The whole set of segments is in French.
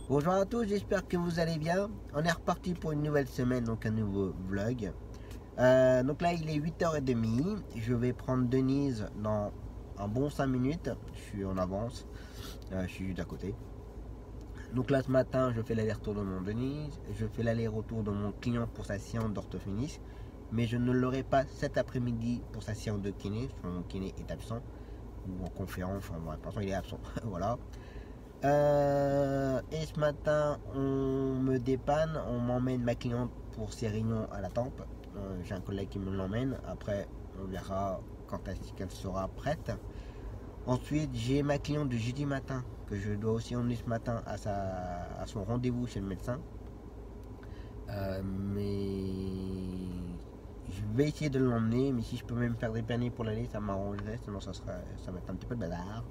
Bonjour à tous, j'espère que vous allez bien. On est reparti pour une nouvelle semaine, donc un nouveau vlog. Donc là il est 8h30, je vais prendre Denise dans un bon 5 minutes. Je suis en avance, je suis juste à côté. Donc là ce matin je fais l'aller-retour de mon Denise, je fais l'aller-retour de mon client pour sa séance d'orthophonisme. Mais je ne l'aurai pas cet après-midi pour sa séance de kiné, son kiné est absent, ou en conférence, enfin bref, de toute façon il est absent, voilà. Et ce matin on me dépanne, on m'emmène ma cliente pour ses réunions à la tempe. J'ai un collègue qui me l'emmène, après on verra quand est-ce qu'elle sera prête. Ensuite j'ai ma cliente de jeudi matin que je dois aussi emmener ce matin à son rendez-vous chez le médecin. Mais je vais essayer de l'emmener, mais si je peux même faire dépanner pour l'aller ça m'arrangerait, sinon ça va être un petit peu de bazar.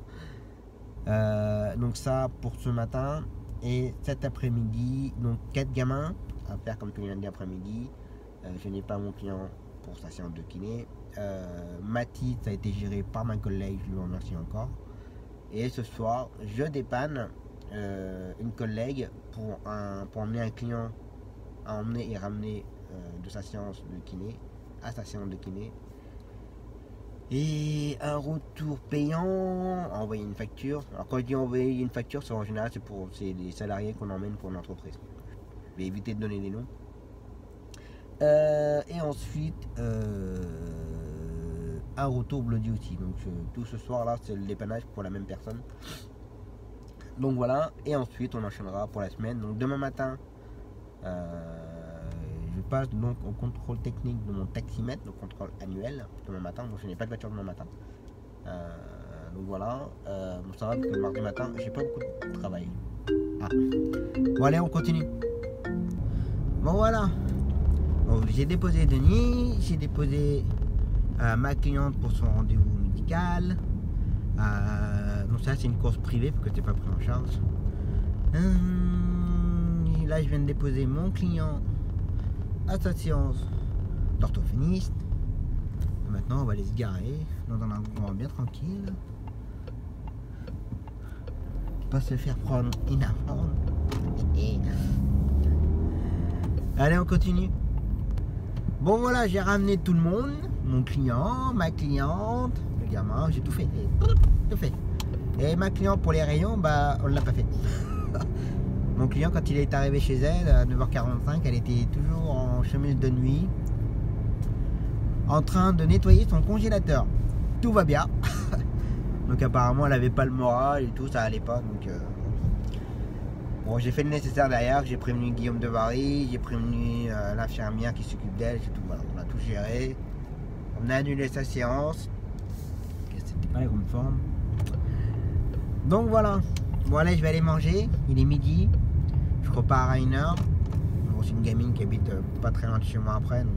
Donc ça pour ce matin. Et cet après-midi, donc 4 gamins à faire comme tous les lundis après-midi. Je n'ai pas mon client pour sa séance de kiné. Mathis, ça a été géré par ma collègue, je lui remercie encore. Et ce soir je dépanne une collègue pour emmener un client à emmener et ramener de sa séance de kiné à sa séance de kiné. Et un retour payant, envoyer une facture. Alors quand je dis envoyer une facture, c'est en général c'est des salariés qu'on emmène pour l'entreprise. Je vais éviter de donner des noms. Et ensuite un retour bloody aussi. Donc tout ce soir là c'est le dépannage pour la même personne. Donc voilà, et ensuite on enchaînera pour la semaine. Donc demain matin je passe donc au contrôle technique de mon taximètre, le contrôle annuel demain matin. Donc je n'ai pas de voiture demain matin. Donc voilà, bon, ça va parce que mardi matin j'ai pas beaucoup de travail. Bon allez on continue. Bon voilà, donc, j'ai déposé Denis, j'ai déposé ma cliente pour son rendez-vous médical. Donc ça c'est une course privée parce que c'est pas pris en charge. Là je viens de déposer mon client à sa séance d'orthophoniste. Maintenant on va aller se garer dans un endroit bien tranquille, pas se faire prendre une amende. Allez on continue. Bon voilà, j'ai ramené tout le monde, mon client, ma cliente, le gamin, j'ai tout fait, tout fait. Et ma cliente pour les rayons, bah on l'a pas fait. Mon client, quand il est arrivé chez elle à 9h45, elle était toujours en chemise de nuit, en train de nettoyer son congélateur. Tout va bien. Donc apparemment elle avait pas le moral et tout, ça allait pas. Donc bon, j'ai fait le nécessaire derrière, j'ai prévenu Guillaume de Vary, j'ai prévenu l'infirmière qui s'occupe d'elle, tout, voilà, on a tout géré. On a annulé sa séance. C'était pas la grande forme. Donc voilà. Bon allez, je vais aller manger, il est midi, je repars à 1h. Bon, c'est une gamine qui habite pas très loin de chez moi après, donc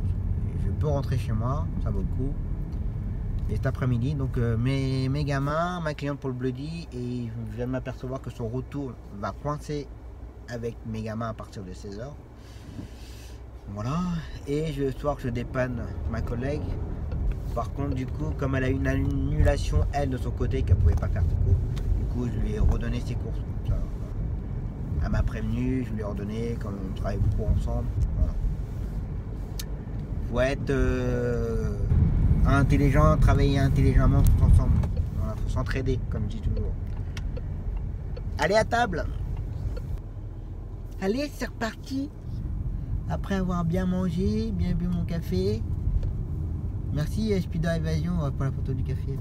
je peux rentrer chez moi, ça vaut le coup. Et cet après-midi, donc mes gamins, ma cliente pour le bloody, et je viens de m'apercevoir que son retour va coincer avec mes gamins à partir de 16h. Voilà, et le soir je dépanne ma collègue. Par contre du coup, comme elle a une annulation elle de son côté qu'elle pouvait pas faire ses cours, je lui ai redonné ses courses. Ça, elle m'a prévenu, je lui ai redonné, comme on travaille beaucoup ensemble. Voilà. Faut être intelligent, travailler intelligemment tous ensemble. Voilà, faut s'entraider, comme je dis toujours. Allez à table. Allez, c'est reparti. Après avoir bien mangé, bien bu mon café. Merci Speedo Évasion pour la photo du café.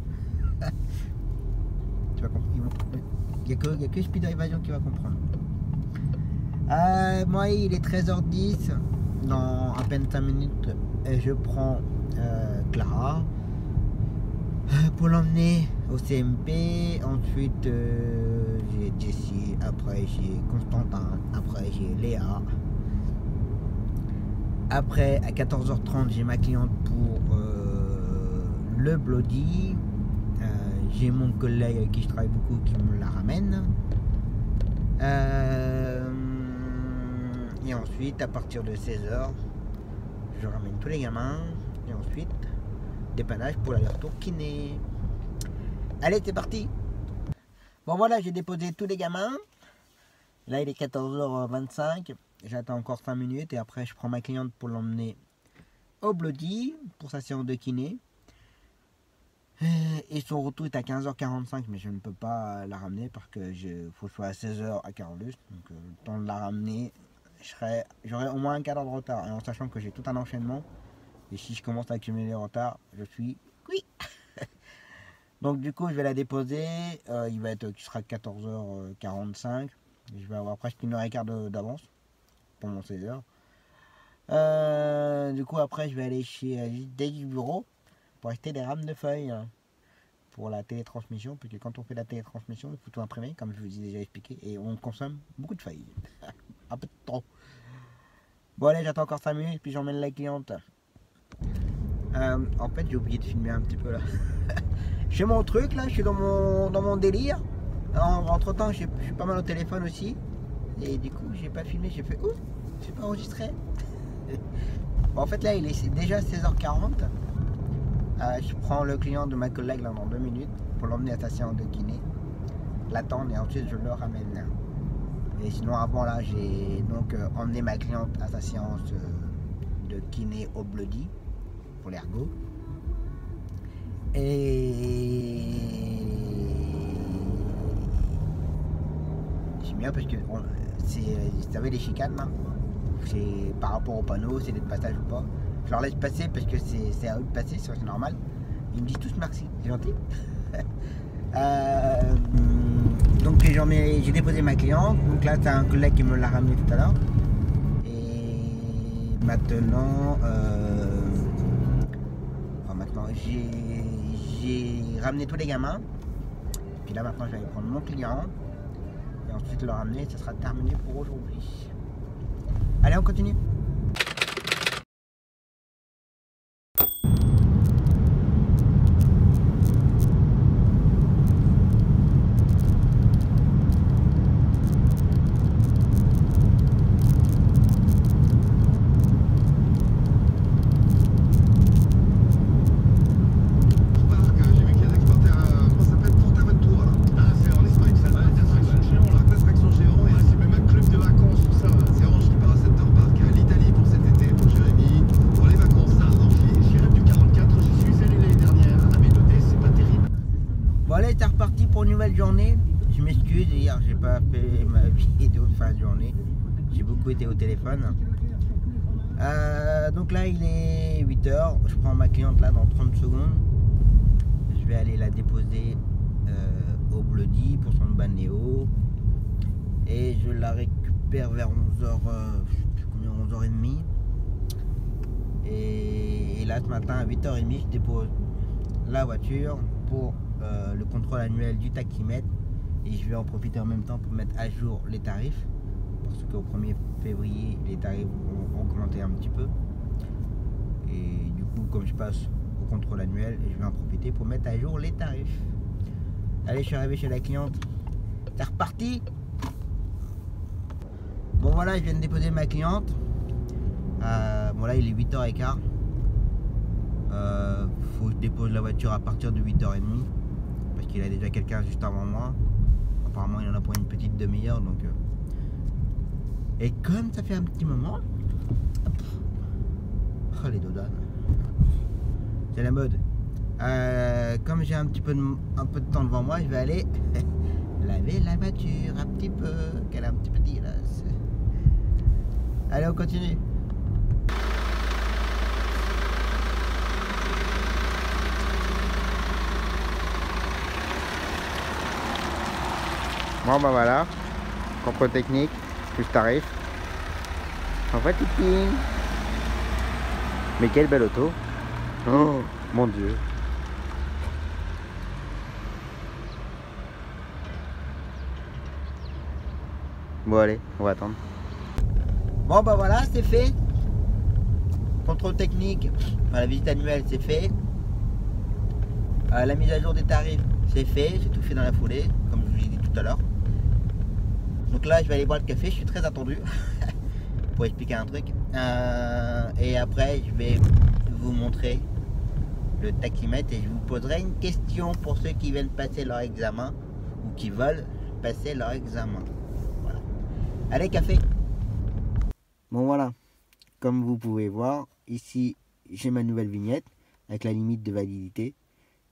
Tu vas comprendre. Il n'y a que Speedo Évasion qui va comprendre. Moi il est 13h10. Dans à peine 5 minutes, je prends Clara pour l'emmener au CMP. Ensuite j'ai Jessie, après j'ai Constantin, après j'ai Léa. Après à 14h30 j'ai ma cliente pour le Bloody. J'ai mon collègue avec qui je travaille beaucoup qui me la ramène. Et ensuite à partir de 16h je ramène tous les gamins. Et ensuite dépannage pour l'aller-retour kiné. Allez, c'est parti. Bon voilà, j'ai déposé tous les gamins. Là il est 14h25. J'attends encore 5 minutes et après je prends ma cliente pour l'emmener au Bloody pour sa séance de kiné. Et son retour est à 15h45, mais je ne peux pas la ramener parce que faut que je sois à 16h à Carolus. Donc le temps de la ramener, j'aurai au moins un quart d'heure de retard. Et en sachant que j'ai tout un enchaînement, et si je commence à accumuler les retards, je suis oui. Donc du coup je vais la déposer, il sera 14h45. Je vais avoir presque 1h15 d'avance pour mon 16h. Du coup après je vais aller chez Daily Bureau pour acheter des rames de feuilles pour la télétransmission, puisque quand on fait la télétransmission, il faut tout imprimer, comme je vous ai déjà expliqué, et on consomme beaucoup de feuilles. Un peu trop. Bon allez, j'attends encore 5 minutes, puis j'emmène la cliente. En fait, j'ai oublié de filmer un petit peu là. Je fais mon truc là, je suis dans mon délire. Entre temps, je suis pas mal au téléphone aussi. Et du coup, j'ai pas filmé, j'ai fait ouf, j'ai pas enregistré. Bon, en fait là, il est déjà 16h40. Je prends le client de ma collègue là dans 2 minutes pour l'emmener à sa séance de kiné, l'attendre et ensuite je le ramène. Et sinon avant là j'ai donc emmené ma cliente à sa séance de kiné au Bloody pour l'ergo. Et c'est bien parce que vous savez les chicanes là, c'est par rapport au panneau, c'est des passages ou pas. Je leur laisse passer parce que c'est à eux de passer, c'est normal. Ils me disent tous merci, c'est gentil. Donc j'ai déposé ma cliente. Donc là, tu as un collègue qui me l'a ramené tout à l'heure. Et maintenant, j'ai ramené tous les gamins. Puis là, maintenant, je vais aller prendre mon client. Et ensuite le ramener, ça sera terminé pour aujourd'hui. Allez, on continue. C'est reparti pour une nouvelle journée. Je m'excuse, hier j'ai pas fait ma vidéo de fin de journée. J'ai beaucoup été au téléphone. Donc là il est 8h. Je prends ma cliente là dans 30 secondes. Je vais aller la déposer au Bloody pour son balnéo. Et je la récupère vers 11h, 11h30. Et là ce matin à 8h30 je dépose la voiture pour le contrôle annuel du taximètre et je vais en profiter en même temps pour mettre à jour les tarifs parce qu'au 1er février les tarifs vont augmenter un petit peu et du coup comme je passe au contrôle annuel je vais en profiter pour mettre à jour les tarifs. Allez, je suis arrivé chez la cliente, c'est reparti. Bon voilà, je viens de déposer ma cliente. Bon là il est 8h15. Faut que je dépose la voiture à partir de 8h30 parce qu'il y a déjà quelqu'un juste avant moi. Apparemment il y en a pour une petite demi-heure donc et comme ça fait un petit moment, oh les dodanes, c'est la mode. Comme j'ai un peu de temps devant moi, je vais aller laver la voiture un petit peu, qu'elle a un petit peu dit là. Allez, on continue. Bon bah voilà, contrôle technique. plus tarif. En fait, mais quelle belle auto. Oh mon dieu. Bon allez, on va attendre. Bon bah voilà, c'est fait. Contrôle technique, enfin, la visite annuelle c'est fait. La mise à jour des tarifs c'est fait, j'ai tout fait dans la foulée, comme je vous l'ai dit tout à l'heure. Donc là je vais aller boire le café, je suis très attendu pour expliquer un truc. Et après je vais vous montrer le taximètre et je vous poserai une question pour ceux qui viennent passer leur examen ou qui veulent passer leur examen. Voilà. Allez, café. Bon voilà, comme vous pouvez voir, ici j'ai ma nouvelle vignette avec la limite de validité.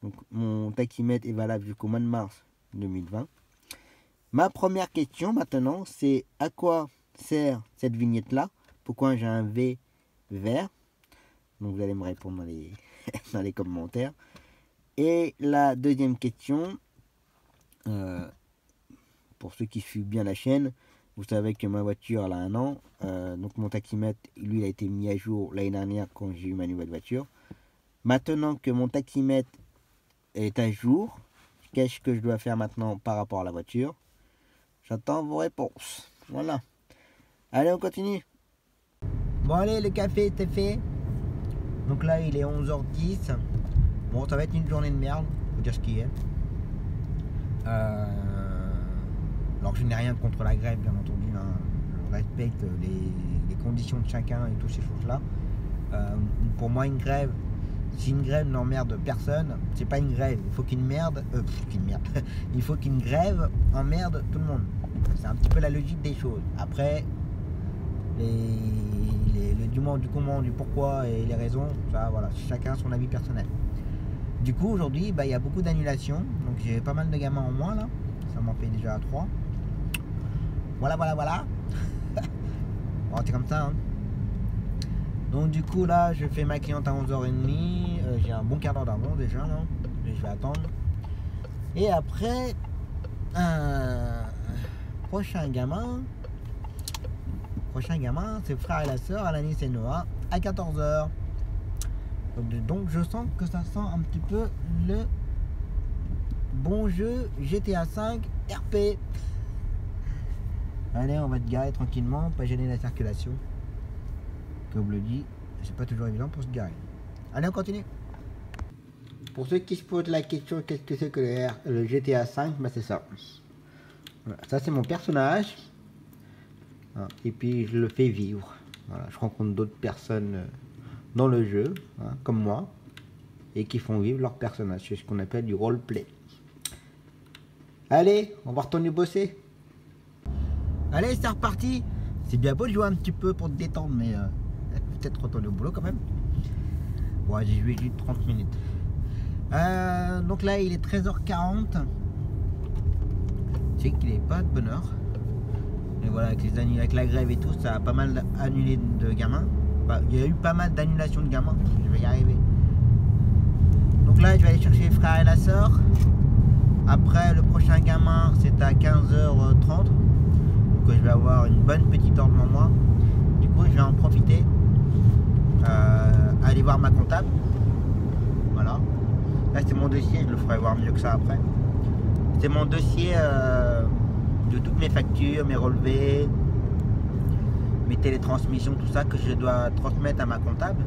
Donc mon taximètre est valable jusqu'au mois de mars 2020. Ma première question maintenant, c'est à quoi sert cette vignette là? Pourquoi j'ai un V vert? Donc vous allez me répondre dans les, dans les commentaires. Et la deuxième question, pour ceux qui suivent bien la chaîne, vous savez que ma voiture elle a 1 an. Donc mon taximètre, lui, il a été mis à jour l'année dernière quand j'ai eu ma nouvelle voiture. Maintenant que mon taximètre est à jour, qu'est-ce que je dois faire maintenant par rapport à la voiture? J'attends vos réponses. Voilà. Allez, on continue. Bon allez, le café était fait. Donc là, il est 11h10. Bon, ça va être une journée de merde, faut dire ce qui est. Alors je n'ai rien contre la grève, bien entendu. Hein. Je respecte les conditions de chacun et toutes ces choses-là. Pour moi, une grève, si une grève n'emmerde personne, c'est pas une grève. Il faut qu'une merde, il faut qu'une grève emmerde tout le monde. C'est un petit peu la logique des choses. Après, du comment, du pourquoi et les raisons, ça, voilà, chacun son avis personnel. Du coup, aujourd'hui, il y a beaucoup d'annulations. Donc j'ai pas mal de gamins en moins là. Ça m'en fait déjà 3. Voilà. Bon, c'est comme ça. Hein. Donc du coup là, je fais ma cliente à 11h30. J'ai un bon quart d'heure d'avance déjà là. Et je vais attendre. Et après, prochain gamin, c'est frère et la soeur, Alanis et Noah, à 14h. Donc je sens que ça sent un petit peu le bon jeu GTA 5 RP. Allez, on va te garer tranquillement, pas gêner la circulation. Comme le dit, c'est pas toujours évident pour se garer. Allez, on continue. Pour ceux qui se posent la question, qu'est-ce que c'est que le GTA 5, c'est ça. Voilà, ça c'est mon personnage. Et puis je le fais vivre. Voilà, je rencontre d'autres personnes dans le jeu, comme moi, et qui font vivre leur personnage. C'est ce qu'on appelle du roleplay. Allez, on va retourner bosser. Allez, c'est reparti. C'est bien beau de jouer un petit peu pour te détendre, mais peut-être retourner au boulot quand même. Bon, j'ai joué juste 30 minutes. Donc là, il est 13h40. C'est qu'il n'est pas de bonne heure. Et voilà, avec la grève et tout, ça a pas mal annulé de gamins. Enfin, il y a eu pas mal d'annulations de gamins. Je vais y arriver. Donc là, je vais aller chercher les frères et la soeur. Après, le prochain gamin, c'est à 15h30. Donc je vais avoir une bonne petite heure devant moi. Du coup, je vais en profiter. Aller voir ma comptable. Voilà. Là, c'est mon dossier. Je le ferai voir mieux que ça après. C'est mon dossier de toutes mes factures, mes relevés, mes télétransmissions, tout ça que je dois transmettre à ma comptable.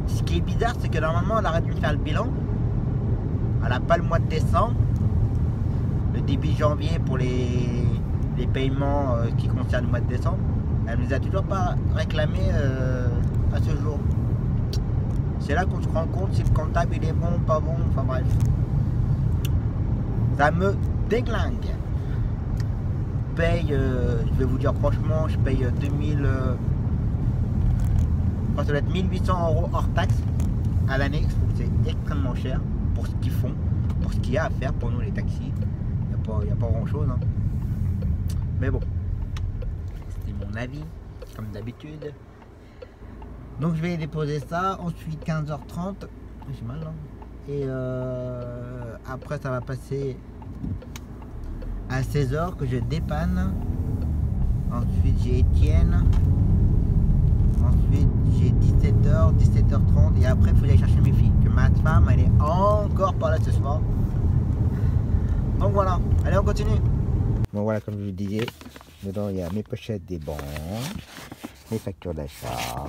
Ce qui est bizarre, c'est que normalement, elle arrête de me faire le bilan. Elle n'a pas le mois de décembre. Le début janvier pour les paiements qui concernent le mois de décembre. Elle ne nous a toujours pas réclamé à ce jour. C'est là qu'on se rend compte si le comptable il est bon ou pas bon, enfin bref. Ça me déglingue. Je paye, je vais vous dire franchement, je paye 2000, ça doit être 1800 € hors taxe à l'année. Je trouve que c'est extrêmement cher pour ce qu'ils font, pour ce qu'il y a à faire pour nous les taxis. Il n'y a pas grand chose. Hein. Mais bon, c'était mon avis, comme d'habitude. Donc je vais déposer ça, ensuite 15h30. J'ai mal là. Et après ça va passer à 16h que je dépanne Ensuite j'ai Étienne. Ensuite j'ai 17h, 17h30 et après il faut aller chercher mes filles. Que ma femme elle est encore pas là ce soir. Donc voilà, allez on continue. Bon voilà, comme je vous disais, dedans il y a mes pochettes des banques, mes factures d'achat,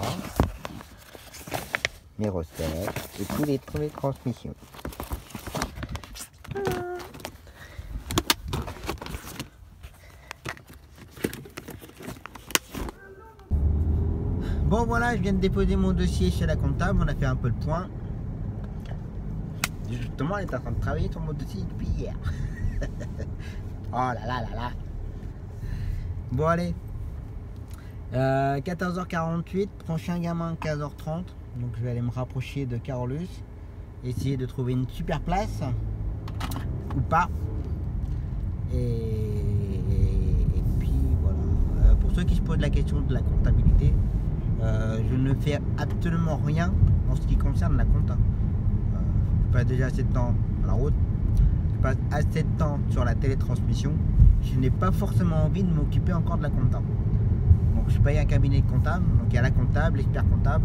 mes recettes et tous les transmissions. Bon voilà, je viens de déposer mon dossier chez la comptable, on a fait un peu le point. Justement, elle est en train de travailler sur mon dossier depuis hier. Oh là là là là. Bon allez. 14h48, prochain gamin 15h30. Donc je vais aller me rapprocher de Carolus. Essayer de trouver une super place. Ou pas. Et puis voilà. Pour ceux qui se posent la question de la comptabilité, je ne fais absolument rien en ce qui concerne la compta. Je passe déjà assez de temps à la route, je passe assez de temps sur la télétransmission. Je n'ai pas forcément envie de m'occuper encore de la compta. Donc je paye un cabinet de comptable, donc il y a la comptable, l'expert comptable.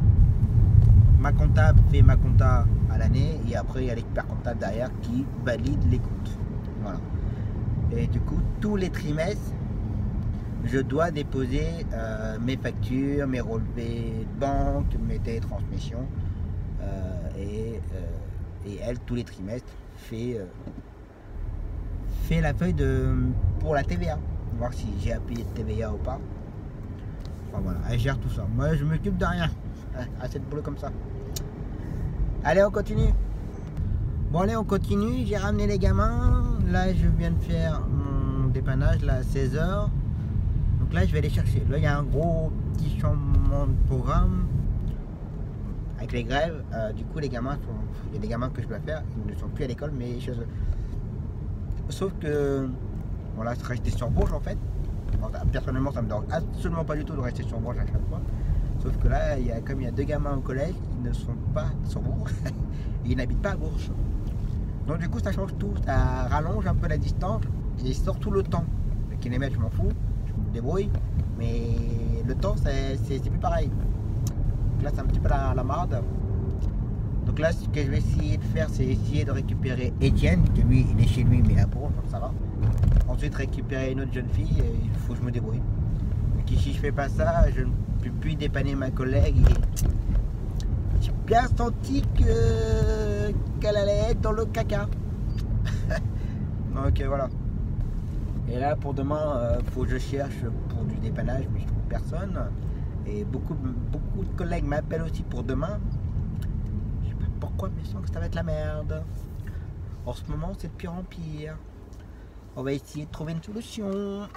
Ma comptable fait ma compta à l'année et après il y a l'expert comptable derrière qui valide les comptes. Voilà. Et du coup, tous les trimestres, je dois déposer mes factures, mes relevés de banque, mes télétransmissions. Et elle, tous les trimestres, fait la feuille pour la TVA. Voir si j'ai à payer de TVA ou pas. Enfin voilà, elle gère tout ça. Moi, je m'occupe de rien. Assez de boulot comme ça. Allez, on continue. Bon, allez, on continue. J'ai ramené les gamins. Là, je viens de faire mon dépannage là, à 16h. Donc là, je vais les chercher. Là, il y a un gros petit changement de programme. Avec les grèves, du coup les gamins il y a des gamins que je dois faire, ils ne sont plus à l'école mais chez eux. Sauf que voilà, je rester sur Bourges en fait. Alors, personnellement ça me dérange absolument pas du tout de rester sur Bourges à chaque fois. Sauf que là, comme il y a deux gamins au collège, ils ne sont pas sur Bourges et ils n'habitent pas à Bourges. Donc du coup ça change tout, ça rallonge un peu la distance et sort tout le temps. Le kilomètre je m'en fous, je me débrouille, mais le temps c'est plus pareil. Là c'est un petit peu la marde. Donc là ce que je vais essayer de faire, c'est essayer de récupérer Étienne, que lui il est chez lui mais à Bourges, donc ça va. Ensuite récupérer une autre jeune fille et il faut que je me débrouille. Donc si je fais pas ça, je ne peux plus dépanner ma collègue et j'ai bien senti qu'elle allait être dans le caca. Donc voilà. Et là pour demain, faut que je cherche pour du dépannage mais je trouve personne. Et beaucoup de collègues m'appellent aussi pour demain. Je sais pas pourquoi, mais je sens que ça va être la merde. En ce moment, c'est de pire en pire. On va essayer de trouver une solution.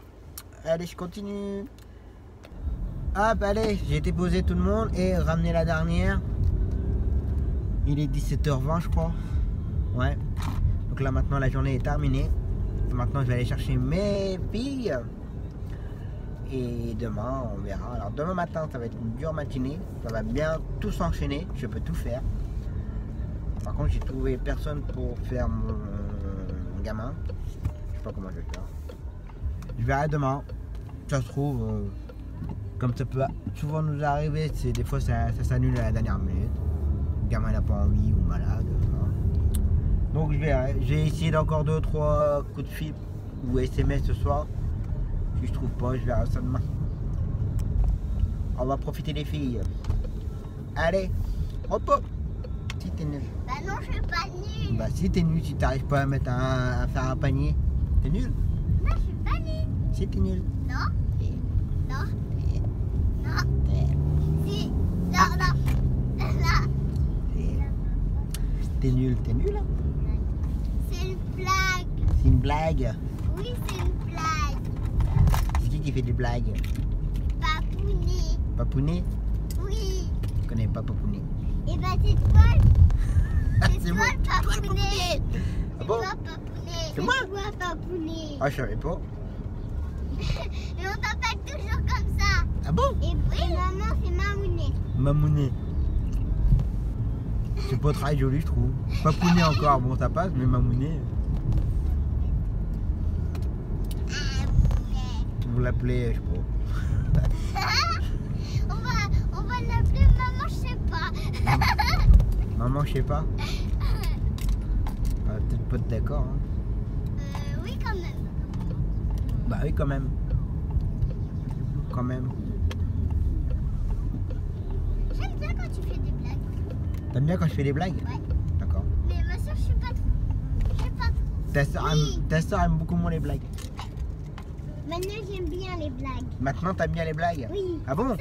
Allez, je continue. Hop, allez, j'ai déposé tout le monde et ramené la dernière. Il est 17h20, je crois. Ouais. Donc là, maintenant, la journée est terminée. Maintenant, je vais aller chercher mes filles. Et demain, on verra. Alors demain matin, ça va être une dure matinée. Ça va bien tout s'enchaîner. Je peux tout faire. Par contre, j'ai trouvé personne pour faire mon gamin. Je sais pas comment je vais faire. Je verrai demain. Ça se trouve, comme ça peut souvent nous arriver, c'est des fois ça s'annule à la dernière minute. Le gamin n'a pas envie ou malade. Hein. Donc je verrai. J'ai essayé d'encore 2-3 coups de fil ou SMS ce soir. Si je trouve pas, je verrai ça demain. On va profiter des filles. Allez, repos. Si t'es nul. Bah non, je suis pas nul. Bah si t'es nul, si t'arrives pas à faire un panier, t'es nul. Non, je suis pas nul. Si t'es nul. Non. Non. Non. Si. Non, non. Non. T'es nul, t'es nul. C'est une blague. C'est une blague. Oui, c'est une blague. C'est qui fait des blagues? Papounet. Papounet? Oui. Je connais pas Papounet. Et bah c'est toi. C'est moi. le papounet. Ah bon? C'est toi papounet. C'est moi? Papounet. Ah, je savais pas. Et on t'appelle toujours comme ça. Ah bon? Et maman, c'est Mamounet. Mamounet. C'est pas très joli, je trouve. Papounet encore, bon ça passe, mais Mamounet. Vous l'appelez, je sais pas. On va l'appeler maman, je sais pas. Maman, je sais pas. On va peut-être pas être d'accord. Hein. Oui, quand même. Bah oui, quand même. Quand même. J'aime bien quand tu fais des blagues. T'aimes bien quand je fais des blagues? Ouais. D'accord. Mais ma soeur, je sais pas trop. Je sais pas trop. Ta soeur aime beaucoup moins les blagues. Maintenant, j'aime bien les blagues. Maintenant, t'aimes bien les blagues? Oui. Ah bon?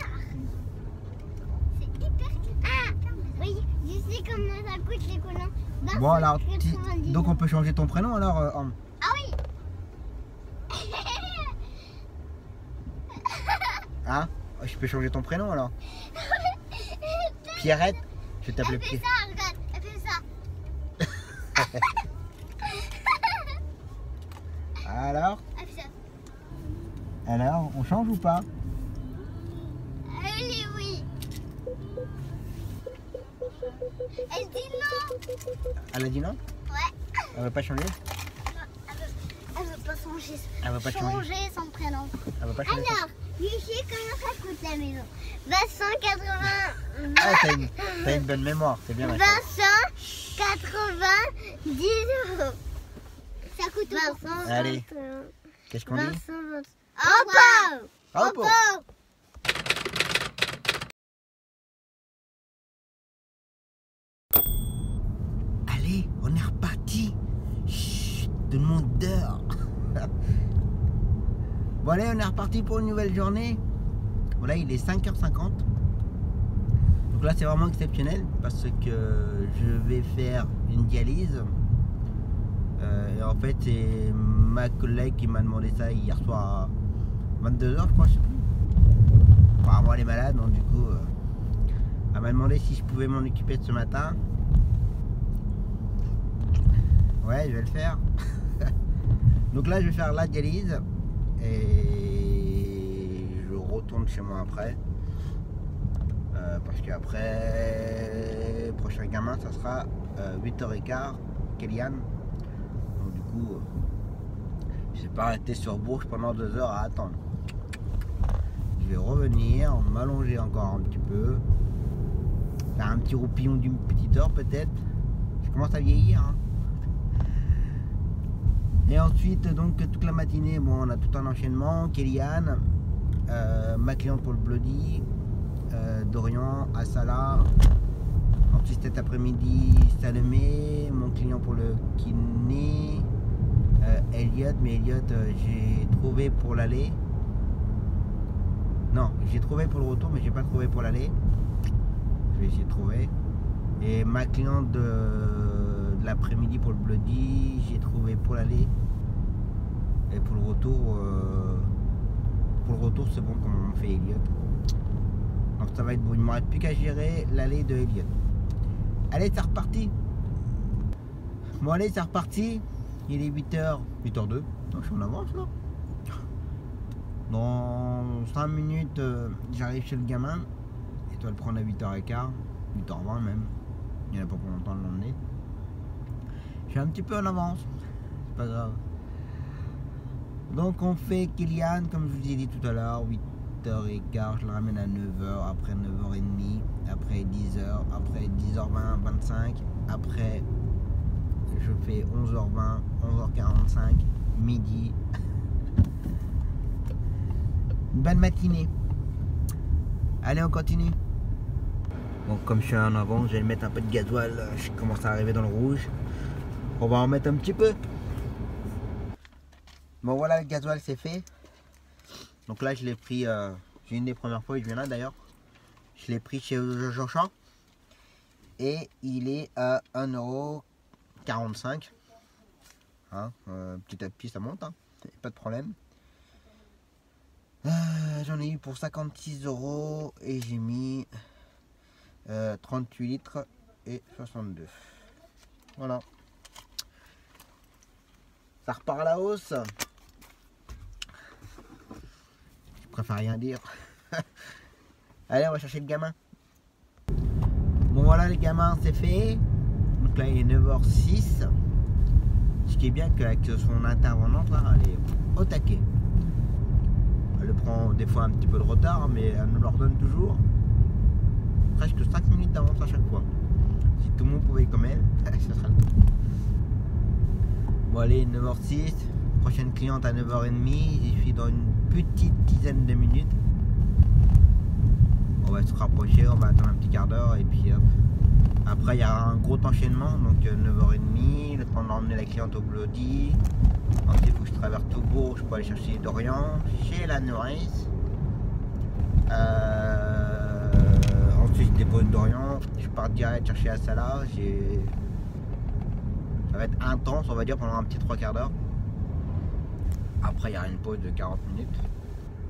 C'est hyper... Ah oui, je sais comment ça coûte les colons. Bon alors, 90. donc on peut changer ton prénom alors Anne? Ah oui. Hein? Je peux changer ton prénom alors? Pierrette? Je vais t'appeler Elle fait Pierre. ça, regarde, elle fait ça. Alors? Elle fait ça. Alors, on change ou pas? Elle dit oui. Elle dit non. Elle a dit non? Ouais. Elle veut pas changer? Elle veut pas changer. Elle veut pas changer. son prénom. Elle veut pas changer. Alors, je sais comment ça coûte la maison. 280. Ah, t'as une bonne mémoire, c'est bien. 290 €. Ça coûte 200. Allez, qu'est-ce qu'on dit? 220. Hop! Hop! Allez, on est reparti. Chut, tout le monde dort. Bon allez, on est reparti pour une nouvelle journée. Voilà, il est 5h50. Donc là, c'est vraiment exceptionnel parce que je vais faire une dialyse. Et en fait, c'est ma collègue qui m'a demandé ça hier soir à 22h, je crois, je sais plus. Apparemment, elle est malade, donc du coup, elle m'a demandé si je pouvais m'en occuper de ce matin. Ouais, je vais le faire. Donc là, je vais faire la dialyse et je retourne chez moi après. Parce qu'après, prochain gamin, ça sera 8h15, Kélian. Donc du coup, je vais pas arrêter sur Bourges pendant 2 heures à attendre. Je vais revenir, m'allonger encore un petit peu, faire un petit roupillon d'une petite heure peut-être. Je commence à vieillir. Hein. Et ensuite, donc toute la matinée, bon, on a tout un enchaînement. Kélian, ma cliente pour le Bloody, Dorian, Asala. Ensuite cet après-midi, Salomé, mon client pour le kiné, Elliot, mais Elliot, j'ai trouvé pour l'aller. Non, j'ai trouvé pour le retour, mais j'ai pas trouvé pour l'aller. Je vais essayer de trouver. Et ma cliente de l'après-midi pour le Bloody, j'ai trouvé pour l'aller. Et pour le retour, c'est bon comme on fait Elliot. Donc ça va être bon. Il ne me reste plus qu'à gérer l'aller de Elliot. Allez, c'est reparti. Bon, allez, c'est reparti. Il est 8h02. Donc je suis en avance là. Dans 5 minutes, j'arrive chez le gamin. Et toi le prendre à 8h15, 8h20 même. Il n'y en a pas pour longtemps de l'emmener. Je suis un petit peu en avance. C'est pas grave. Donc on fait Kélian, comme je vous ai dit tout à l'heure, 8h15, je le ramène à 9h, après 9h30, après 10h, après 10h20, 25, après je fais 11h20, 11h45, midi. Une bonne matinée. Allez, on continue. Bon, comme je suis en avant, je vais mettre un peu de gasoil, je commence à arriver dans le rouge. On va en mettre un petit peu. Bon voilà, le gasoil c'est fait. Donc là je l'ai pris, j'ai une des premières fois que je viens là d'ailleurs. Je l'ai pris chez Jean-Jean. Et il est à 1,45 €. Hein, petit à petit ça monte, hein, pas de problème. J'en ai eu pour 56 € et j'ai mis 38 litres et 62. Voilà. Ça repart à la hausse. Je préfère rien dire. Allez, on va chercher le gamin. Bon voilà, le gamin c'est fait. Donc là il est 9h06. Ce qui est bien qu'avec son intervenante là, elle est au taquet. des fois un petit peu de retard, mais elle nous leur donne toujours presque 5 minutes d'avance à chaque fois. Si tout le monde pouvait comme elle, ça serait le bon. Bon allez, 9h06, prochaine cliente à 9h30, j'y suis dans une petite dizaine de minutes. On va se rapprocher, on va attendre un petit quart d'heure et puis hop. Après il y a un gros enchaînement, donc 9h30, le temps d'emmener la cliente au Bloody. Ensuite il faut que je traverse Toubourg, je peux aller chercher Dorian chez la nourrice. Ensuite je dépose Dorian, je pars direct chercher Assala. Ça va être intense on va dire pendant un petit 3 quarts d'heure. Après il y aura une pause de 40 minutes,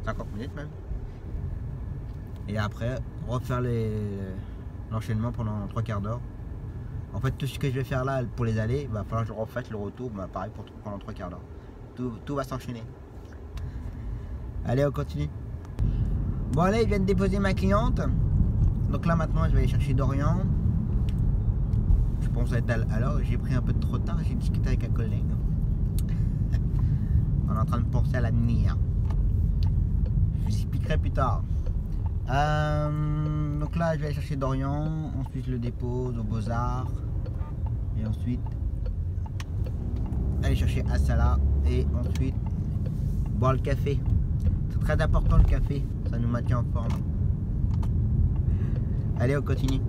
50 minutes même. Et après refaire l'enchaînement pendant 3 quarts d'heure. En fait tout ce que je vais faire là pour les allées, il va falloir que je refasse le retour, pareil pendant 3 quarts d'heure. Tout va s'enchaîner. Allez on continue. Bon allez, je viens de déposer ma cliente. Donc là maintenant je vais aller chercher Dorian. Je pense être à l'heure, j'ai pris un peu trop tard, j'ai discuté avec un collègue. On est en train de penser à l'avenir. Je vous expliquerai plus tard. Donc là je vais aller chercher Dorian, ensuite je le dépose au Beaux-Arts et ensuite aller chercher Assala et ensuite boire le café. C'est très important le café, ça nous maintient en forme. Allez on continue.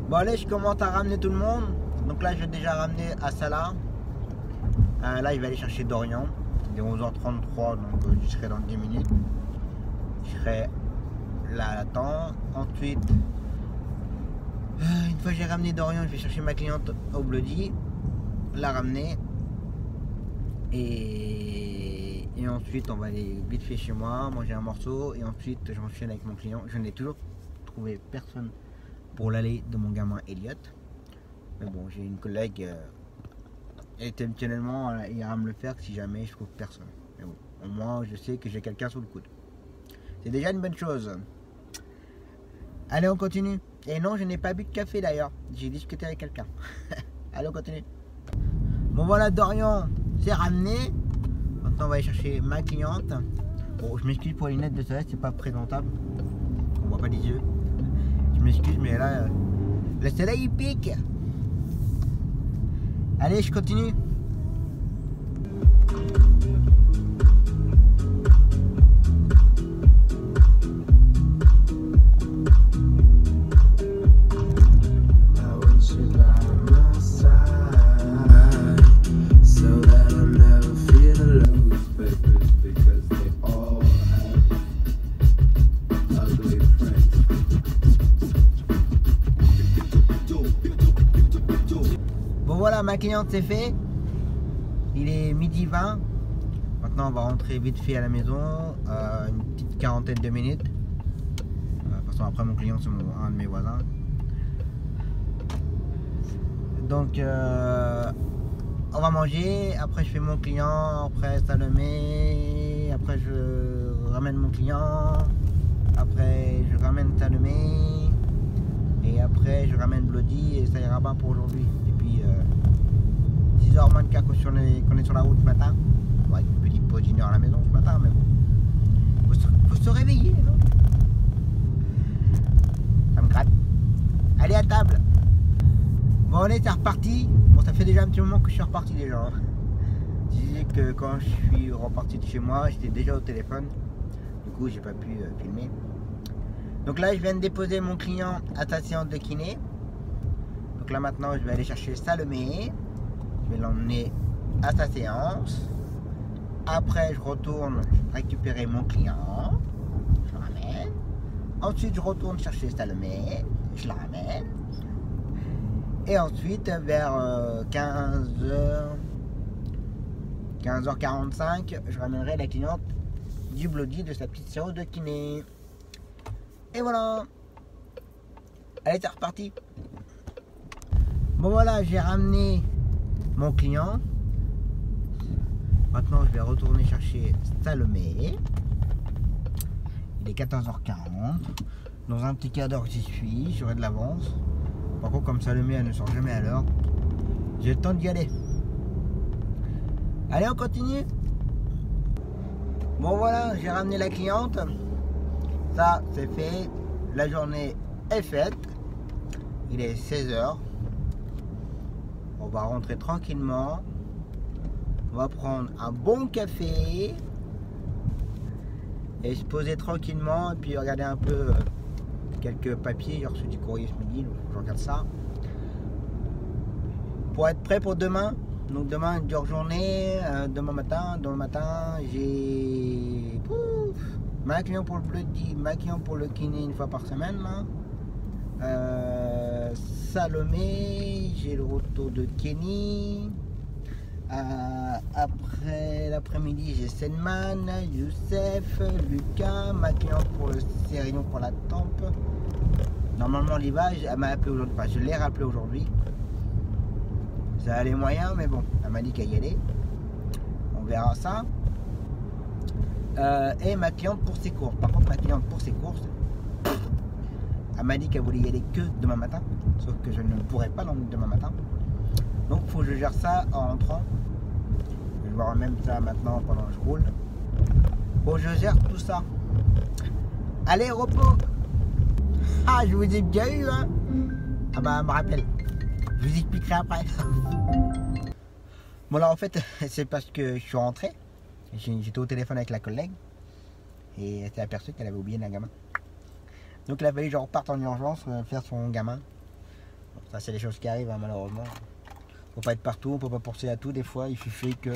Bon allez, je commence à ramener tout le monde. Donc là je vais déjà ramener Assala. Là il va aller chercher Dorian. Il est 11h33 donc je serai dans 10 minutes. Je serai là à l'attente. Ensuite une fois que j'ai ramené Dorian, je vais chercher ma cliente au Bloody, la ramener et ensuite on va aller vite fait chez moi, manger un morceau et ensuite j'enchaîne avec mon client. Je n'ai toujours trouvé personne pour l'aller de mon gamin Elliot, mais bon j'ai une collègue exceptionnellement elle ira me le faire si jamais je trouve personne. Mais bon, au moins je sais que j'ai quelqu'un sous le coude, c'est déjà une bonne chose. Allez on continue. Et non, je n'ai pas bu de café d'ailleurs, j'ai discuté avec quelqu'un. Allez on continue. Bon voilà, Dorian c'est ramené. Maintenant on va aller chercher ma cliente. Bon je m'excuse pour les lunettes de soleil, c'est pas présentable, on voit pas les yeux. Je m'excuse mais là le soleil il pique. Allez je continue. Voilà, ma cliente c'est fait. Il est midi 20. Maintenant on va rentrer vite fait à la maison, une petite quarantaine de minutes. De toute façon après mon client c'est un de mes voisins. Donc on va manger, après je fais mon client, après Salomé, après je ramène mon client, après je ramène Salomé et après je ramène Bloody et ça ira pas pour aujourd'hui. Et puis 6h moins de quart qu'on est sur la route ce matin. Ouais, une petite pause d'une heure à la maison ce matin, mais bon. Faut se réveiller, hein. Ça me gratte. Allez à table. Bon allez, c'est reparti. Bon, ça fait déjà un petit moment que je suis reparti déjà. Je disais que quand je suis reparti de chez moi, j'étais déjà au téléphone. Du coup, j'ai pas pu filmer. Donc là, je viens de déposer mon client à sa séance de kiné. Donc là maintenant, je vais aller chercher Salomé. Je vais l'emmener à sa séance. Après, je retourne récupérer mon client. Je le ramène. Ensuite, je retourne chercher Salomé. Je la ramène. Et ensuite, vers 15h45, je ramènerai la cliente du Bloody de sa petite séance de kiné. Et voilà. Allez, c'est reparti. Bon voilà, j'ai ramené mon client. Maintenant, je vais retourner chercher Salomé. Il est 14h40. Dans un petit quart d'heure, j'y suis, j'aurai de l'avance. Par contre, comme Salomé, elle ne sort jamais à l'heure. J'ai le temps d'y aller. Allez, on continue. Bon voilà, j'ai ramené la cliente. Ça, c'est fait. La journée est faite. Il est 16h. On va rentrer tranquillement. On va prendre un bon café. Et se poser tranquillement. Et puis regarder un peu quelques papiers. J'ai reçu du courrier ce midi, donc je regarde ça. Pour être prêt pour demain. Donc demain, une dure journée. Demain matin, j'ai ma cliente pour le bloody, ma cliente pour le kiné une fois par semaine. Là. Salomé, j'ai le retour de Kenny. Après l'après-midi, j'ai Selman, Youssef, Lucas, ma cliente pour le Sérillon pour la tempe. Normalement, Liva, elle m'a appelé aujourd'hui. Enfin, je l'ai rappelé aujourd'hui. Ça allait moyen, mais bon, elle m'a dit qu'elle y allait. On verra ça. Et ma cliente pour ses courses. Par contre, ma cliente pour ses courses, elle m'a dit qu'elle voulait y aller que demain matin. Sauf que je ne pourrai pas demain matin. Donc, il faut que je gère ça en rentrant. Je vais voir même ça maintenant pendant que je roule. Bon, je gère tout ça. Allez, repos. Ah, je vous ai bien eu, hein. Ah bah, elle me rappelle. Je vous expliquerai après. Bon, là, en fait, c'est parce que je suis rentré. J'étais au téléphone avec la collègue. Et elle s'est aperçue qu'elle avait oublié un gamin. Donc, il a fallu que je reparte en urgence faire son gamin. Bon, ça, c'est des choses qui arrivent, hein, malheureusement. Faut pas être partout, on peut pas penser à tout. Des fois, il suffit que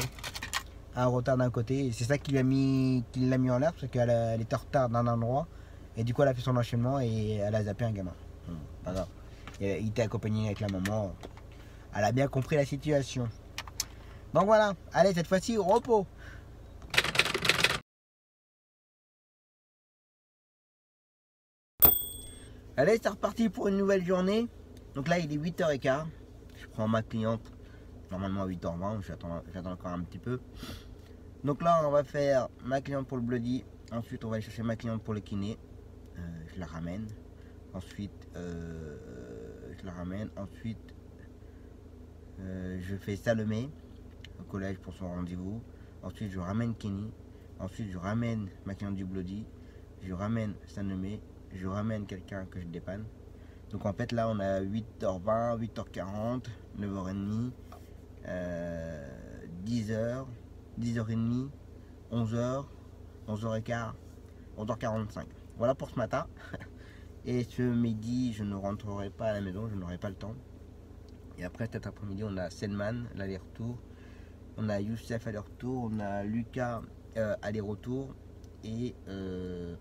un retard d'un côté. Et c'est ça qui l'a mis en l'air, parce qu'elle était en retard d'un endroit. Et du coup, elle a fait son enchaînement et elle a zappé un gamin. Pas grave. Il était accompagné avec la maman. Elle a bien compris la situation. Donc voilà. Allez, cette fois-ci, repos. Allez, c'est reparti pour une nouvelle journée. Donc là, il est 8h15. Je prends ma cliente normalement à 8h20. J'attends encore un petit peu. Donc là, on va faire ma cliente pour le bloody. Ensuite, on va aller chercher ma cliente pour le kiné. Je la ramène. Ensuite, je la ramène. Ensuite, je fais Salomé au collège pour son rendez-vous. Ensuite, je ramène Kenny. Ensuite, je ramène ma cliente du bloody. Je ramène Salomé. Je ramène quelqu'un que je dépanne. Donc en fait, là, on a 8h20, 8h40, 9h30, 10h, 10h30, 11h, 11h15, 11h45. Voilà pour ce matin. Et ce midi, je ne rentrerai pas à la maison, je n'aurai pas le temps. Et après, cet après-midi, on a Selman, l'aller-retour. On a Youssef, aller-retour. On a Lucas, aller-retour. Et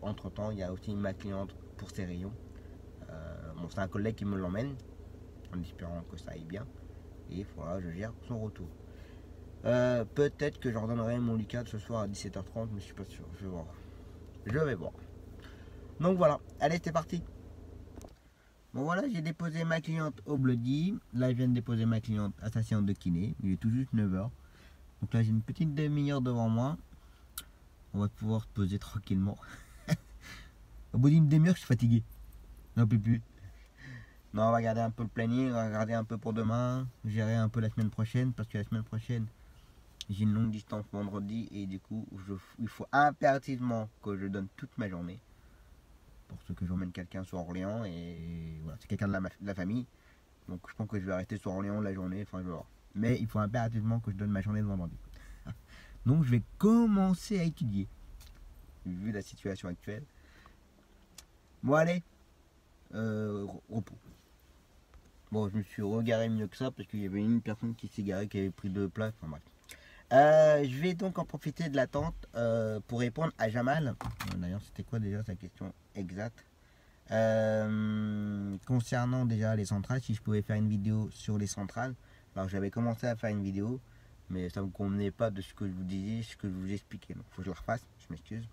entre-temps, il y a aussi ma cliente pour ses rayons. Bon, c'est un collègue qui me l'emmène, en espérant que ça aille bien. Et voilà, je gère son retour. Peut-être que je redonnerai mon Lucas ce soir à 17h30, mais je suis pas sûr. Je vais voir. Je vais voir. Donc voilà, allez, c'est parti. Bon voilà, j'ai déposé ma cliente au bloody. Là, je viens de déposer ma cliente à sa séance de kiné. Il est tout juste 9h. Donc là, j'ai une petite demi-heure devant moi. On va pouvoir se poser tranquillement. Au bout d'une demi-heure, je suis fatigué. J'en peux plus. Non, on va regarder un peu le planning, on va regarder un peu pour demain, gérer un peu la semaine prochaine, parce que la semaine prochaine, j'ai une longue distance vendredi, et du coup, il faut impérativement que je donne toute ma journée. Pour ce que j'emmène quelqu'un sur Orléans, et voilà, c'est quelqu'un de la famille. Donc je pense que je vais rester sur Orléans la journée, enfin je vais voir. Mais il faut impérativement que je donne ma journée le vendredi. Donc je vais commencer à étudier, vu la situation actuelle. Bon allez, repos. Bon, je me suis regaré mieux que ça parce qu'il y avait une personne qui s'est garée, qui avait pris 2 places. Enfin bref. Je vais donc en profiter de l'attente pour répondre à Jamal. D'ailleurs, c'était quoi déjà sa question exacte? Concernant déjà les centrales, si je pouvais faire une vidéo sur les centrales. Alors j'avais commencé à faire une vidéo, mais ça ne me convenait pas de ce que je vous disais, ce que je vous expliquais. Donc il faut que je la refasse, je m'excuse.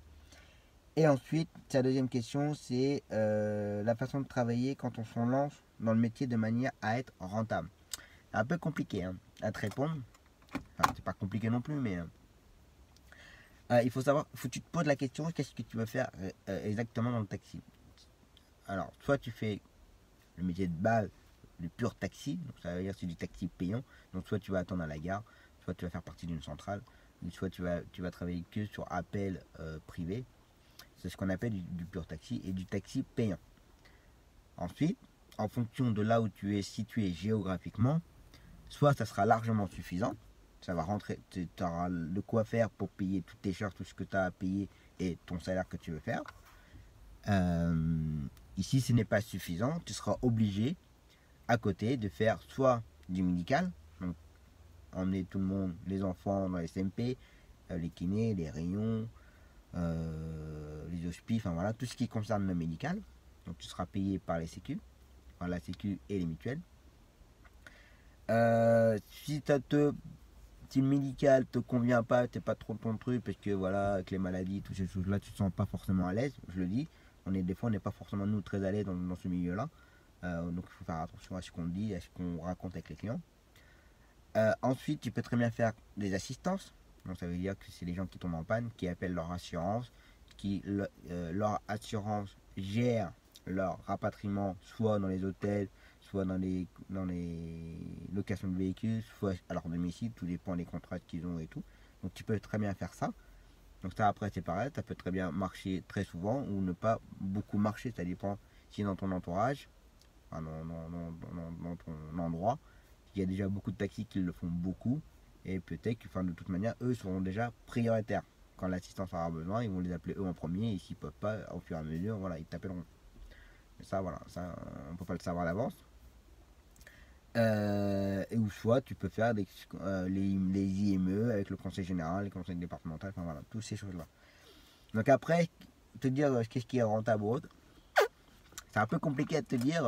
Et ensuite, sa deuxième question, c'est la façon de travailler quand on s'en lance dans le métier de manière à être rentable. C'est un peu compliqué hein, à te répondre. Enfin, c'est pas compliqué non plus, mais il faut savoir, faut que tu te poses la question, qu'est-ce que tu veux faire exactement dans le taxi. alors, soit tu fais le métier de base, le pur taxi, donc ça veut dire que c'est du taxi payant, donc soit tu vas attendre à la gare, soit tu vas faire partie d'une centrale, soit tu vas travailler que sur appel privé. C'est ce qu'on appelle du pur taxi et du taxi payant. Ensuite, en fonction de là où tu es situé géographiquement, soit ça sera largement suffisant, ça va rentrer, tu auras de quoi faire pour payer toutes tes charges, tout ce que tu as à payer et ton salaire que tu veux faire. Ici, ce n'est pas suffisant, tu seras obligé à côté de faire soit du médical, donc emmener tout le monde, les enfants dans les CMP, les kinés, les rayons, les hospices, enfin voilà, tout ce qui concerne le médical. Donc tu seras payé par les sécu, par la sécu et les mutuelles. Si le médical te convient pas, t'es pas trop ton truc, parce que voilà, avec les maladies, toutes ces choses-là, tu te sens pas forcément à l'aise, je le dis. Des fois, on n'est pas forcément nous très à l'aise dans ce milieu-là. Donc il faut faire attention à ce qu'on dit, à ce qu'on raconte avec les clients. Ensuite, tu peux très bien faire des assistances. Donc ça veut dire que c'est les gens qui tombent en panne, qui appellent leur assurance, leur assurance gère leur rapatriement soit dans les hôtels, soit dans les locations de véhicules, soit à leur domicile, tout dépend des contrats qu'ils ont et tout. Donc tu peux très bien faire ça. Donc ça après c'est pareil, ça peut très bien marcher très souvent ou ne pas beaucoup marcher, ça dépend si dans ton entourage, enfin, dans ton endroit, il y a déjà beaucoup de taxis qui le font beaucoup et peut-être que de toute manière eux seront déjà prioritaires. Quand l'assistance aura besoin, ils vont les appeler eux en premier et s'ils ne peuvent pas, au fur et à mesure, voilà, ils t'appelleront. Ça, voilà, ça, on ne peut pas le savoir à l'avance. Ou soit tu peux faire les IME avec le conseil général, les conseils départementaux, enfin voilà, toutes ces choses-là. Donc après, te dire qu'est-ce qui est rentable ou autre, c'est un peu compliqué à te dire.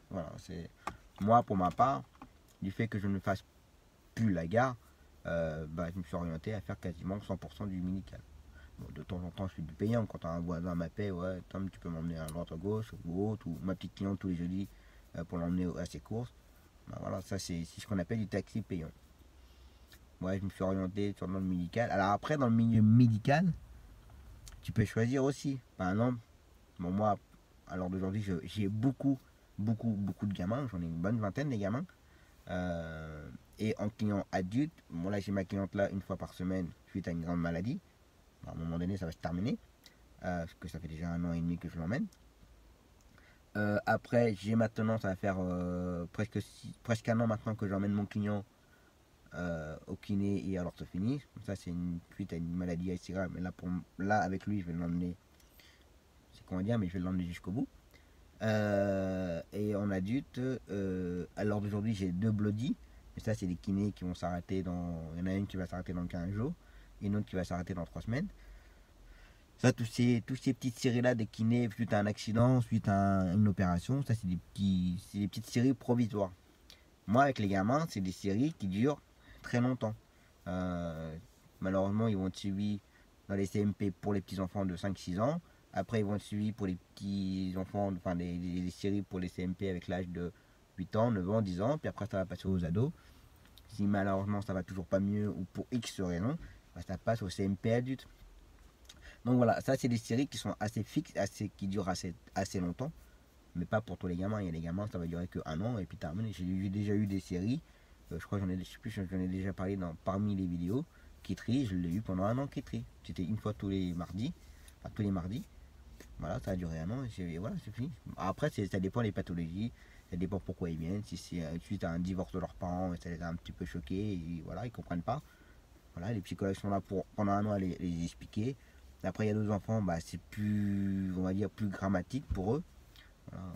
Voilà, c'est moi pour ma part, du fait que je ne fasse plus la gare, je me suis orienté à faire quasiment 100% du médical. Bon, de temps en temps, je fais du payant. Quand un voisin m'appelle, ouais, Tom, tu peux m'emmener à droite à gauche ou autre, ou ma petite cliente tous les jeudis pour l'emmener à ses courses. Voilà, ça c'est ce qu'on appelle du taxi payant. Ouais, je me suis orienté dans le médical. Alors après, dans le milieu médical, tu peux choisir aussi. Par exemple, moi, à l'heure d'aujourd'hui, j'ai beaucoup de gamins. J'en ai une bonne vingtaine de gamins. Et en client adulte, là j'ai ma cliente là une fois par semaine suite à une grande maladie. À un moment donné ça va se terminer, parce que ça fait déjà 1 an et demi que je l'emmène. Après j'ai maintenant, ça va faire presque 1 an maintenant que j'emmène mon client au kiné et à l'orthophonie. Ça c'est une suite à une maladie assez grave, mais là avec lui je vais l'emmener, c'est comment dire, mais je vais l'emmener jusqu'au bout. Et en adulte, à l'heure d'aujourd'hui j'ai 2 bloodies, mais ça c'est des kinés qui vont s'arrêter il y en a une qui va s'arrêter dans 15 jours et une autre qui va s'arrêter dans 3 semaines. Ça, tous ces petites séries là des kinés suite à un accident, suite à une opération, ça c'est des petites séries provisoires. Moi avec les gamins, c'est des séries qui durent très longtemps. Malheureusement ils vont être suivis dans les CMP pour les petits enfants de 5-6 ans. Après, ils vont être suivis pour les petits enfants, enfin les séries pour les CMP avec l'âge de 8 ans, 9 ans, 10 ans. Puis après, ça va passer aux ados. Si malheureusement, ça va toujours pas mieux ou pour X raisons, ça passe au CMP adulte. Donc voilà, ça, c'est des séries qui sont assez fixes, qui durent assez longtemps. Mais pas pour tous les gamins. Il y a les gamins, ça va durer que 1 an et puis terminé. J'ai déjà eu des séries, je crois que j'en ai déjà parlé parmi les vidéos. Kitri, je l'ai eu pendant 1 an, Kitri. C'était une fois tous les mardis. Voilà, ça a duré 1 an et voilà, c'est fini. Après, ça dépend des pathologies, ça dépend pourquoi ils viennent. Si c'est suite à un divorce de leurs parents, ça les a un petit peu choqués, et voilà, ils comprennent pas. Voilà, les psychologues sont là pendant 1 an à les expliquer. Après, il y a d'autres enfants, c'est plus, on va dire, plus grammatique pour eux. Voilà,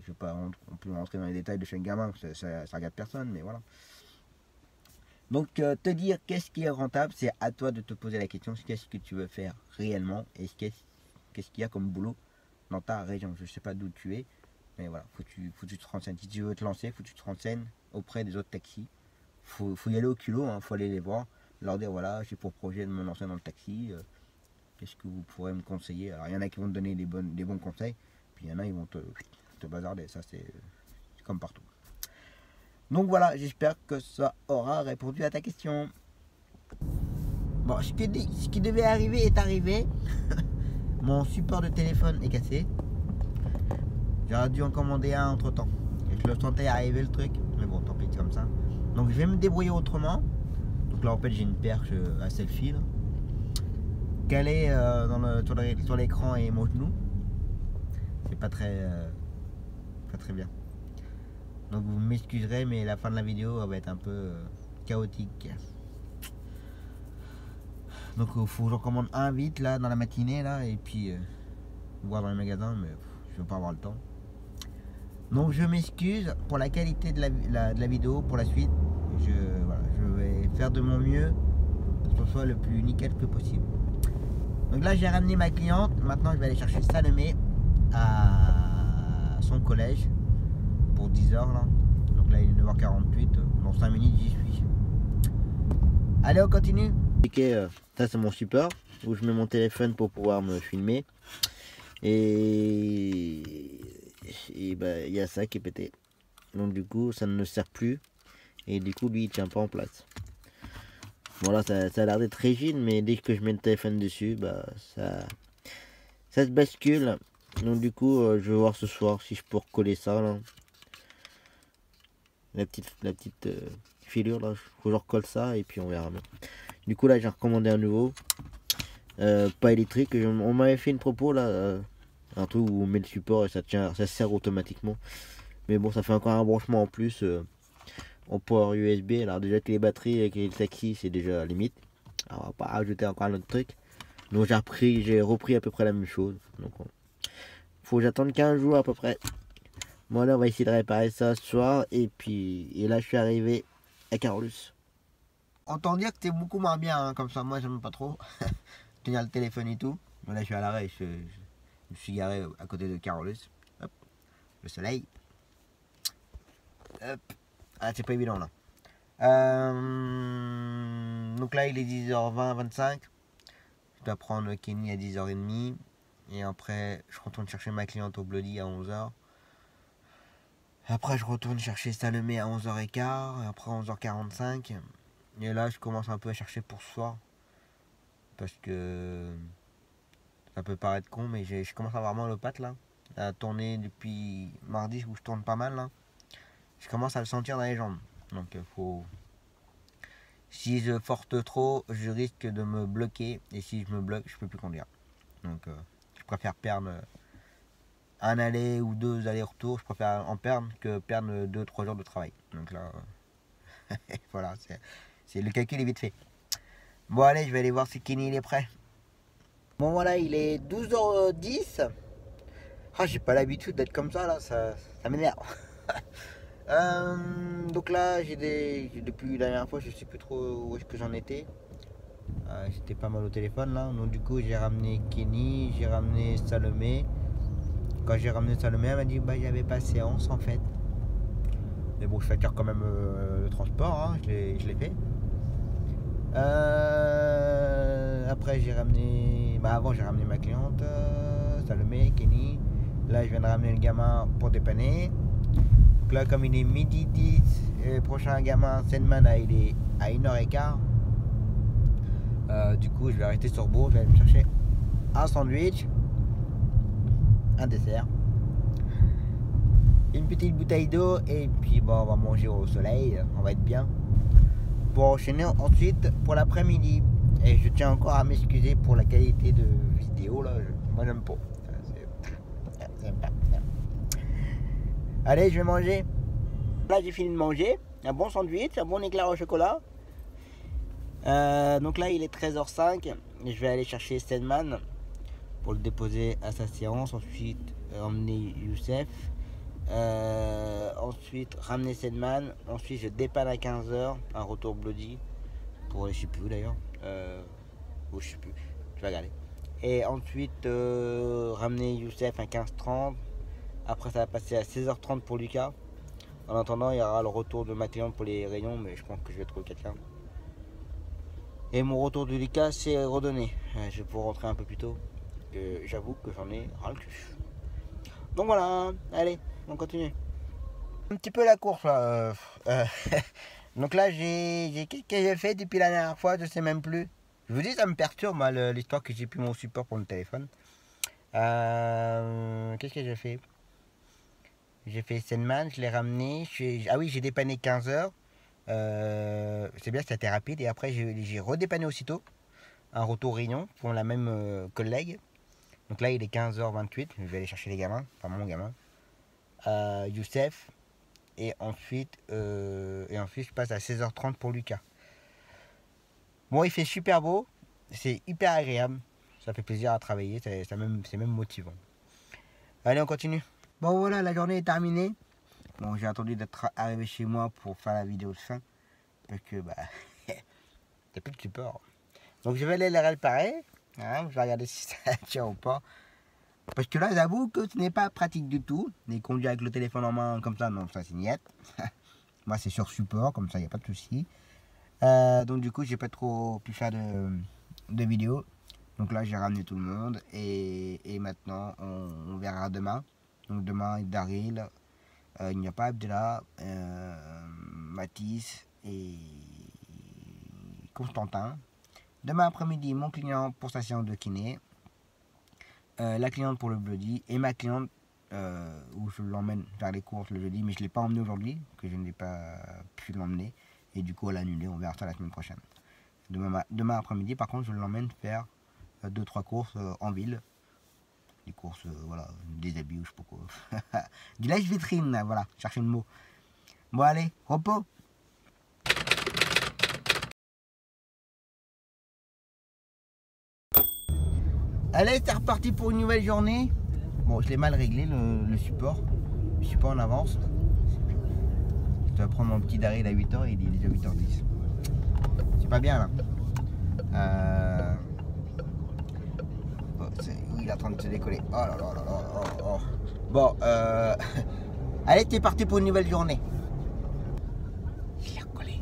je vais pas on peut rentrer dans les détails de chaque gamin, ça regarde personne, mais voilà. Donc, te dire qu'est-ce qui est rentable, c'est à toi de te poser la question, qu'est-ce que tu veux faire réellement et qu'est-ce qu'il y a comme boulot dans ta région. Je ne sais pas d'où tu es, mais voilà, faut que tu te renseignes. Si tu veux te lancer, faut que tu te renseignes auprès des autres taxis. Faut y aller au culot, faut aller les voir, leur dire voilà, j'ai pour projet de me lancer dans le taxi, qu'est-ce que vous pourrez me conseiller. Alors il y en a qui vont te donner des bons conseils, puis il y en a ils vont te bazarder, ça c'est comme partout. Donc voilà, j'espère que ça aura répondu à ta question. Bon, ce qui devait arriver est arrivé. Mon support de téléphone est cassé. J'aurais dû en commander un entre temps. Je le sentais arriver le truc, mais bon, tant pis, c'est comme ça. Donc je vais me débrouiller autrement. Donc là en fait j'ai une perche à selfie là, calée sur l'écran et mon genou. C'est pas très bien. Donc vous m'excuserez, mais la fin de la vidéo va être un peu chaotique. Donc il faut que j'en commande un vite là dans la matinée là, et puis voir dans les magasins, mais je vais pas avoir le temps. Donc je m'excuse pour la qualité de la vidéo pour la suite. Je vais faire de mon mieux pour que ce soit le plus nickel que possible. Donc là j'ai ramené ma cliente. Maintenant je vais aller chercher Salomé à son collège pour 10h là. Donc là il est 9h48. Dans 5 minutes j'y suis. Allez, on continue. Ça c'est mon support où je mets mon téléphone pour pouvoir me filmer. Et bah, y a ça qui est pété. Donc du coup ça ne sert plus. Et du coup lui il tient pas en place. Voilà, ça a l'air d'être rigide, mais dès que je mets le téléphone dessus, bah ça se bascule. Donc du coup je vais voir ce soir si je peux recoller ça là. La petite filure là, faut que je recolle ça et puis on verra bien. Du coup là j'ai recommandé un nouveau. Pas électrique. On m'avait fait une propos là. Un truc où on met le support et ça sert automatiquement. Mais bon, ça fait encore un branchement en plus en port USB. Alors déjà que les batteries avec les taxis c'est déjà limite. Alors on va pas rajouter encore un autre truc. Donc j'ai repris à peu près la même chose. Donc faut que j'attende 15 jours à peu près. Bon là on va essayer de réparer ça ce soir. Et là je suis arrivé à Carolus. Autant dire que c'est beaucoup moins bien hein, comme ça. Moi j'aime pas trop tenir le téléphone et tout. Bon, là je suis à l'arrêt. Je me suis garé à côté de Carolus. Hop, le soleil. Hop. Ah, c'est pas évident là. Donc là il est 10h20, 25. Je dois prendre Kenny à 10h30. Et après je retourne chercher ma cliente au Bloody à 11h. Après je retourne chercher Salomé à 11h15. Après 11h45. Et là je commence un peu à chercher pour ce soir. Parce que ça peut paraître con, mais je commence à avoir mal aux pattes là. À tourner depuis mardi où je tourne pas mal là. Je commence à le sentir dans les jambes. Donc faut. Si je force trop, je risque de me bloquer. Et si je me bloque, je peux plus conduire. Donc je préfère perdre un aller ou 2 allers-retours. Je préfère en perdre que perdre 2-3 jours de travail. Donc là, voilà, c'est le calcul est vite fait. Bon allez, je vais aller voir si Kenny il est prêt. Bon voilà, il est 12h10. Ah, j'ai pas l'habitude d'être comme ça là, ça m'énerve. Donc là, depuis la dernière fois, je sais plus trop où est-ce que j'en étais. J'étais pas mal au téléphone là. Donc du coup, j'ai ramené Kenny, j'ai ramené Salomé. Quand j'ai ramené Salomé, elle m'a dit bah j'avais pas séance en fait. Mais bon, je facture quand même le transport, hein, je l'ai fait. Après j'ai ramené, avant j'ai ramené ma cliente, Salomé, Kenny. Là je viens de ramener le gamin pour dépanner. Donc là comme il est midi 10, le prochain gamin, Sandman, il est à 1h15. Du coup je vais arrêter sur Bourg, je vais aller me chercher un sandwich, un dessert, une petite bouteille d'eau et puis bon on va manger au soleil, on va être bien. Pour enchaîner ensuite pour l'après-midi. Et je tiens encore à m'excuser pour la qualité de vidéo là. Moi j'aime pas. Allez, je vais manger. Là j'ai fini de manger. Un bon sandwich, un bon éclair au chocolat. Donc là il est 13h05. Je vais aller chercher Stedman pour le déposer à sa séance. Ensuite emmener Youssef. Ensuite ramener Sedman. Ensuite je dépanne à 15h. Un retour Bloody pour je sais plus d'ailleurs. Je sais plus. Je vais regarder. Et ensuite ramener Youssef à 15h30. Après ça va passer à 16h30 pour Lucas. En attendant il y aura le retour de ma cliente pour les rayons. Mais je pense que je vais trouver quelqu'un. Et mon retour de Lucas c'est redonné. Je vais pouvoir rentrer un peu plus tôt. J'avoue que j'en ai ras le cul. Donc voilà. Allez, on continue. Un petit peu la course là. Donc là qu'est-ce que j'ai fait depuis la dernière fois, je sais même plus. Je vous dis ça me perturbe l'histoire que j'ai plus mon support pour le téléphone. Qu'est-ce que j'ai fait? J'ai fait Senman, je l'ai ramené. Ah oui, j'ai dépanné 15 heures. C'est bien, c'était rapide. Et après, j'ai redépanné aussitôt. Un retour Réunion pour la même collègue. Donc là, il est 15h28. Je vais aller chercher les gamins. Enfin, mon gamin. Youssef. Et ensuite, je passe à 16h30 pour Lucas. Bon, il fait super beau. C'est hyper agréable. Ça fait plaisir à travailler. C'est même motivant. Allez, on continue. Bon, voilà, la journée est terminée. Bon, j'ai attendu d'être arrivé chez moi pour faire la vidéo de fin. Parce que, bah, t'as plus de support. Donc, je vais aller les réparer. Hein, je vais regarder si ça tient ou pas. Parce que là, j'avoue que ce n'est pas pratique du tout. Les conduire avec le téléphone en main comme ça, non, ça c'est niette. Moi, c'est sur support, comme ça, il n'y a pas de souci. Donc, du coup, j'ai pas trop pu faire de vidéos. Donc là, j'ai ramené tout le monde. Et maintenant, on verra demain. Donc, demain, Daryl, il n'y a pas Abdallah, Mathis et Constantin. Demain après-midi, mon client pour sa séance de kiné. La cliente pour le bloody et ma cliente où je l'emmène faire les courses le jeudi, mais je ne l'ai pas emmené aujourd'hui, que je n'ai pas pu l'emmener, et du coup elle a annulé, on verra ça la semaine prochaine. Demain après-midi, par contre, je l'emmène faire 2-3 courses en ville, des courses, voilà, des habits ou je sais pas quoi, du lèche-vitrine, voilà, chercher le mot. Bon allez, repos. Allez, c'est reparti pour une nouvelle journée. Bon, je l'ai mal réglé le support. Je suis pas en avance. Je dois prendre mon petit Daryl à 8h et il est déjà 8h10. C'est pas bien là. Bon, il est en train de se décoller. Oh là là là là là. Oh. Bon, allez, c'est parti pour une nouvelle journée. Il a collé.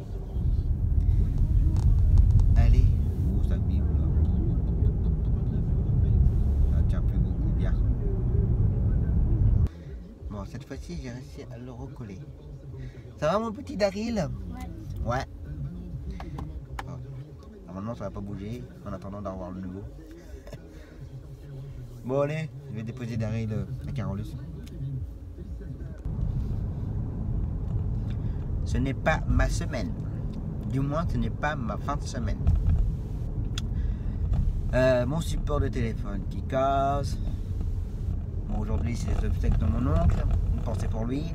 Allez. Oh, ça vibre là. Bon, cette fois-ci, j'ai réussi à le recoller. Ça va, mon petit Daryl? Ouais. Bon. Normalement, ça va pas bouger en attendant d'avoir le nouveau. Bon, allez, je vais déposer Daryl à Carolus. Ce n'est pas ma semaine. Du moins, ce n'est pas ma fin de semaine. Mon support de téléphone qui casse. Bon, aujourd'hui, c'est les obstacles de mon oncle. Une pensée pour lui.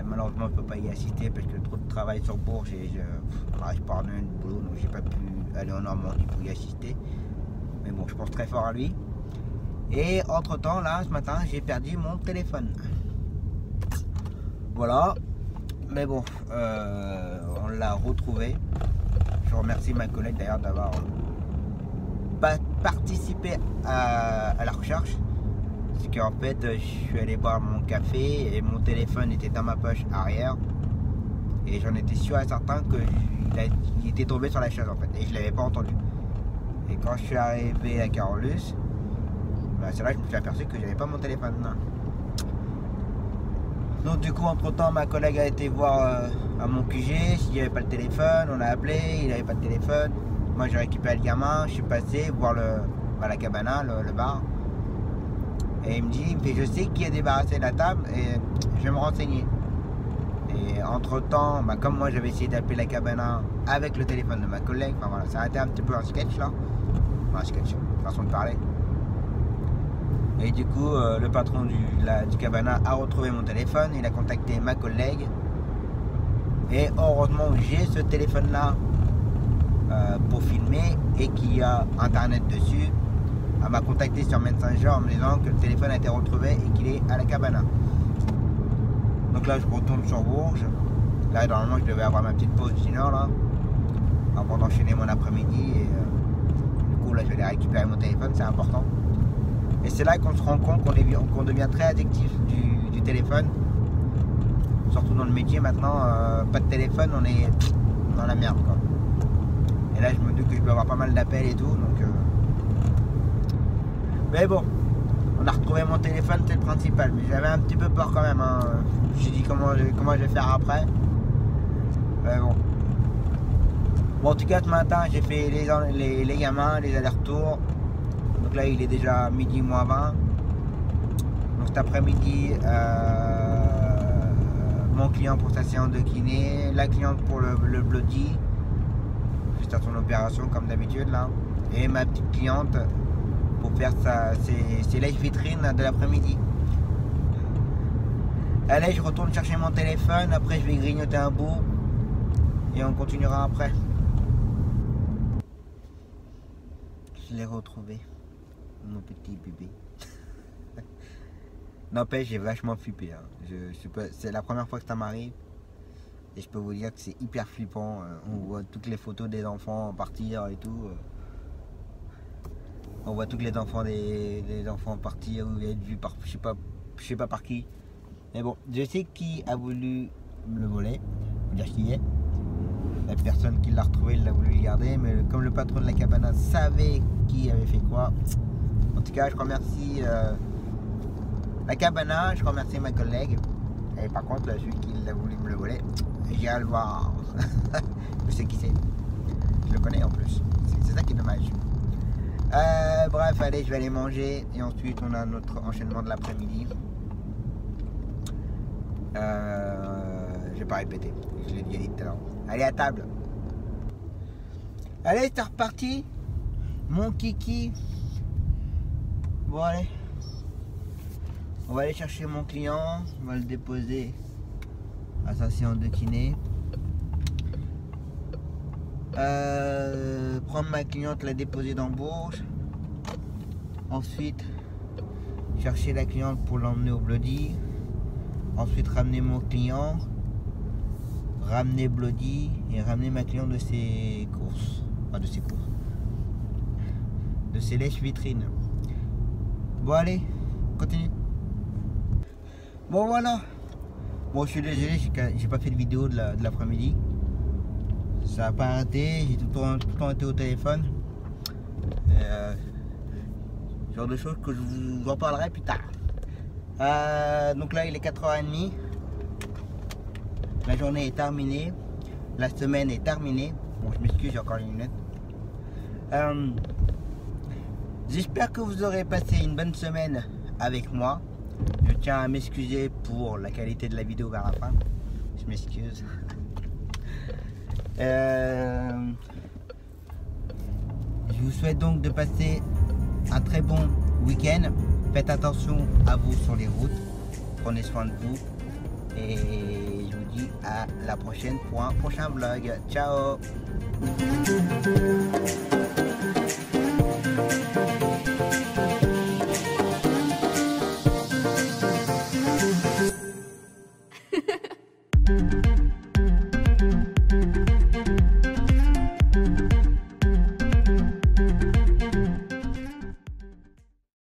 Malheureusement, je ne peux pas y assister parce que trop de travail sur Bourges et je n'arrive pas à donner de boulot, donc j'ai pas pu aller en Normandie pour y assister. Mais bon, je pense très fort à lui. Et entre temps, là, ce matin, j'ai perdu mon téléphone. Voilà. Mais bon, on l'a retrouvé. Je remercie ma collègue d'ailleurs d'avoir participé à la recherche. C'est qu'en fait, je suis allé boire mon café et mon téléphone était dans ma poche arrière. Et j'en étais sûr et certain qu'il était tombé sur la chaise en fait. Et je ne l'avais pas entendu. Et quand je suis arrivé à Carolus, bah, c'est là que je me suis aperçu que j'avais pas mon téléphone. Non. Donc du coup, entre temps, ma collègue a été voir à mon QG s'il n'y avait pas le téléphone. On a appelé, il n'avait pas de téléphone. Moi, j'ai récupéré le gamin, je suis passé voir la cabana, le bar. Et il me fait, je sais qui a débarrassé la table et je vais me renseigner. Et entre temps, bah, comme moi j'avais essayé d'appeler la cabana avec le téléphone de ma collègue, enfin voilà, ça a été un petit peu un sketch là. Enfin, un sketch, façon de parler. Et du coup, le patron du cabana a retrouvé mon téléphone, il a contacté ma collègue. Et heureusement, j'ai ce téléphone là pour filmer et qui a internet dessus. Elle m'a contacté sur Messenger en me disant que le téléphone a été retrouvé et qu'il est à la cabana. Donc là, je retourne sur Bourges. Là, normalement, je devais avoir ma petite pause d'1 heure là, avant d'enchaîner mon après-midi. Et du coup, là, je vais aller récupérer mon téléphone, c'est important. Et c'est là qu'on se rend compte qu'on devient très addictif du téléphone. Surtout dans le métier maintenant, pas de téléphone, on est dans la merde quoi. Et là, je me dis que je peux avoir pas mal d'appels et tout, donc. Mais bon, on a retrouvé mon téléphone, c'est le principal. Mais j'avais un petit peu peur quand même. Hein. J'ai dit comment je vais faire après. Mais bon. Bon, en tout cas, ce matin, j'ai fait les gamins, les allers-retours. Donc là, il est déjà midi moins 20. Donc cet après-midi, mon client pour sa séance de kiné, la cliente pour le bloody, juste à son opération comme d'habitude là, et ma petite cliente pour faire ses lèche-vitrines de l'après-midi. Allez, je retourne chercher mon téléphone, après je vais grignoter un bout et on continuera après. Je l'ai retrouvé, mon petit bébé. N'empêche, j'ai vachement flippé. Hein. C'est la première fois que ça m'arrive. Et je peux vous dire que c'est hyper flippant. On voit toutes les photos des enfants partir et tout. On voit tous les enfants des enfants partir ou être vus par je sais pas par qui. Mais bon, je sais qui a voulu me le voler. Vous dire qui est. La personne qui l'a retrouvé, il l'a voulu le garder. Mais comme le patron de la cabana savait qui avait fait quoi. En tout cas, je remercie la cabana, je remercie ma collègue. Et par contre, là, celui qui a voulu me le voler, j'irai le voir. Je sais qui c'est. Je le connais en plus. C'est ça qui est dommage. Bref, allez, je vais aller manger. Et ensuite, on a notre enchaînement de l'après-midi. Je vais pas répéter. Je l'ai dit tout à l'heure. Allez, à table. Allez, c'est reparti. Mon kiki. Bon, allez. On va aller chercher mon client, on va le déposer à sa séance de kiné. Prendre ma cliente, la déposer dans Bourges. Ensuite, chercher la cliente pour l'emmener au bloody. Ensuite, ramener mon client, ramener bloody et ramener ma cliente de ses courses. Enfin, de ses courses. De ses lèche-vitrines. Bon, allez, continue. Bon voilà. Bon, je suis désolé, j'ai pas fait de vidéo de l'après-midi. Ça n'a pas arrêté, j'ai tout le temps été au téléphone. Genre de choses que je vous en parlerai plus tard. Donc là il est 4h30. La journée est terminée. La semaine est terminée. Bon, je m'excuse, j'ai encore une minute. J'espère que vous aurez passé une bonne semaine avec moi. Je tiens à m'excuser pour la qualité de la vidéo vers la fin. Je m'excuse. Je vous souhaite donc de passer un très bon week-end. Faites attention à vous sur les routes. Prenez soin de vous. Et je vous dis à la prochaine pour un prochain vlog. Ciao.